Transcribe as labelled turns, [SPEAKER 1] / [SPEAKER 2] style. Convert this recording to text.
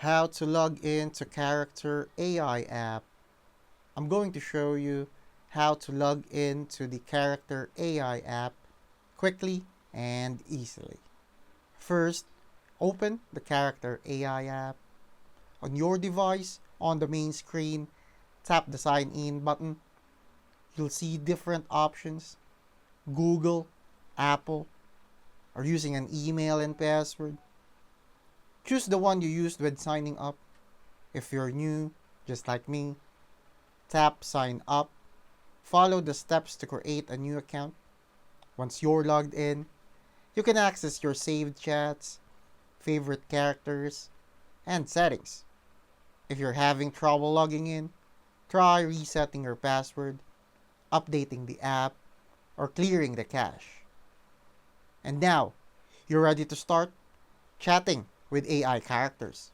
[SPEAKER 1] How to log in to Character AI app. I'm going to show you how to log in to the Character AI app quickly and easily. First, open the Character AI app. On your device, on the main screen, tap the sign in button. You'll see different options: Google, Apple, or using an email and password. Choose the one you used when signing up. If you're new, just like me, tap sign up. Follow the steps to create a new account. Once you're logged in, you can access your saved chats, favorite characters, and settings. If you're having trouble logging in, try resetting your password, updating the app, or clearing the cache. And now, you're ready to start chatting with AI characters.